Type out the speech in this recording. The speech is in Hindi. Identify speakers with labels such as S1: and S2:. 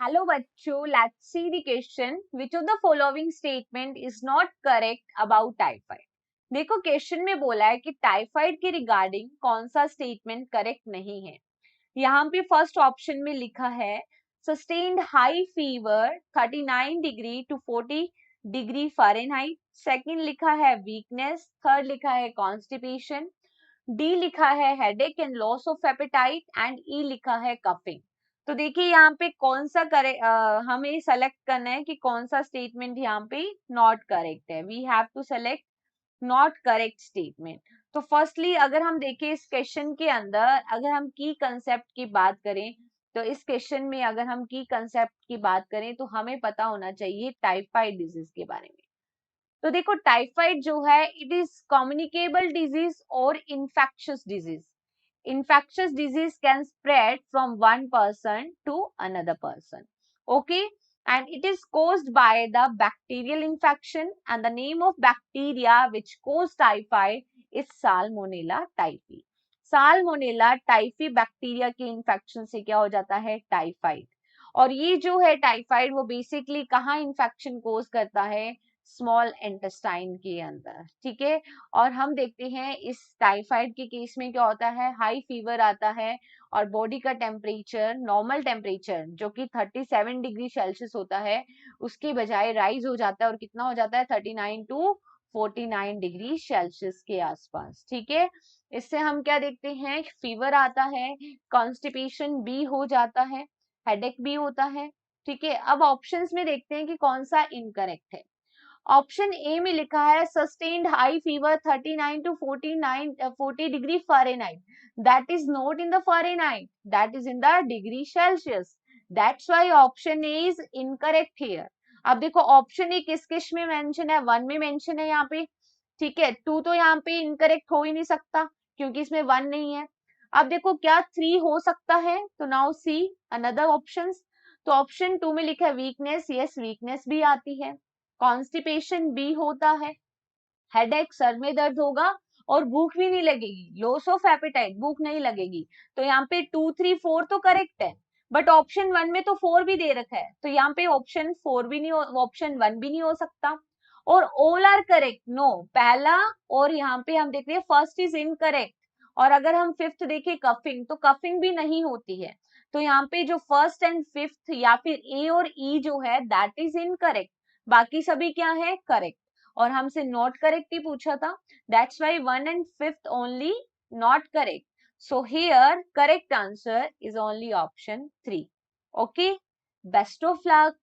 S1: हेलो बच्चों, let's see the question which of the following statement is not correct about typhoid. देखो क्वेश्चन में बोला है कि टाइफाइड के रिगार्डिंग कौन सा स्टेटमेंट करेक्ट नहीं है। यहाँ पे फर्स्ट ऑप्शन में लिखा है sustained high fever 39 degree to 40 degree Fahrenheit. Second लिखा है वीकनेस। थर्ड लिखा है कॉन्स्टिपेशन। डी लिखा है headache and loss of appetite and E लिखा है कफिंग। तो देखिए यहाँ पे कौन सा हमें सेलेक्ट करना है कि कौन सा स्टेटमेंट यहाँ पे नॉट करेक्ट है। We have to select not correct statement. तो फर्स्टली अगर हम देखें इस क्वेश्चन के अंदर, अगर हम की कंसेप्ट की बात करें, तो इस क्वेश्चन में अगर हम की कंसेप्ट की बात करें तो हमें पता होना चाहिए टाइफाइड डिजीज के बारे में। तो देखो टाइफाइड जो है इट इज कम्युनिकेबल डिजीज और infectious disease. infectious disease can spread from one person to another person. Okay, and it is caused by the bacterial infection, and the name of bacteria which cause typhoid is Salmonella typhi. Salmonella typhi bacteria के इन्फेक्शन से क्या हो जाता है टाइफाइड। और ये जो है टाइफाइड वो बेसिकली कहाँ इन्फेक्शन कोज करता है, स्मॉल इंटेस्टाइन के अंदर। ठीक है, और हम देखते हैं इस टाइफाइड के केस में क्या होता है, हाई फीवर आता है और बॉडी का टेम्परेचर, नॉर्मल टेम्परेचर जो कि 37 डिग्री सेल्सियस होता है उसके बजाय राइज हो जाता है और कितना हो जाता है 39 टू 49 डिग्री सेल्सियस के आसपास। ठीक है, इससे हम क्या देखते हैं, फीवर आता है, कॉन्स्टिपेशन भी हो जाता है, हेडेक भी होता है। ठीक है, अब ऑप्शंस में देखते हैं कि कौन सा इनकरेक्ट है। ऑप्शन ए में लिखा है sustained high fever 39 to 40 degree Fahrenheit. That is not in the Fahrenheit, that is in the degree Celsius. That's why option A is incorrect here. अब देखो ऑप्शन ए किस किस में मेंशन है, वन में मेंशन है यहाँ पे। ठीक है, टू तो यहाँ पे इनकरेक्ट हो ही नहीं सकता क्योंकि इसमें वन नहीं है। अब देखो क्या थ्री हो सकता है, तो नाउ सी अनदर ऑप्शंस। तो ऑप्शन टू में लिखा है वीकनेस, यस वीकनेस भी आती है, कॉन्स्टिपेशन भी होता है, हेडेक सर में दर्द होगा और भूख भी नहीं लगेगी, लॉस ऑफ एपेटाइट, भूख नहीं लगेगी। तो यहाँ पे 2 3 4 तो करेक्ट है, बट ऑप्शन वन में तो 4 भी दे रखा है, तो यहाँ पे ऑप्शन 4 भी नहीं, ऑप्शन वन भी नहीं हो सकता। और ऑल आर करेक्ट, नो पहला, और यहाँ पे हम देखते हैं फर्स्ट इज इनकरेक्ट। और अगर हम फिफ्थ देखें कफिंग, तो कफिंग भी नहीं होती है। तो यहाँ पे जो फर्स्ट एंड फिफ्थ या फिर ए और ई जो है दैट इज इनकरेक्ट, बाकी सभी क्या है करेक्ट। और हमसे नॉट करेक्ट ही पूछा था, that's why one and fifth only not correct. So here correct answer is only option 3। Okay, best of luck.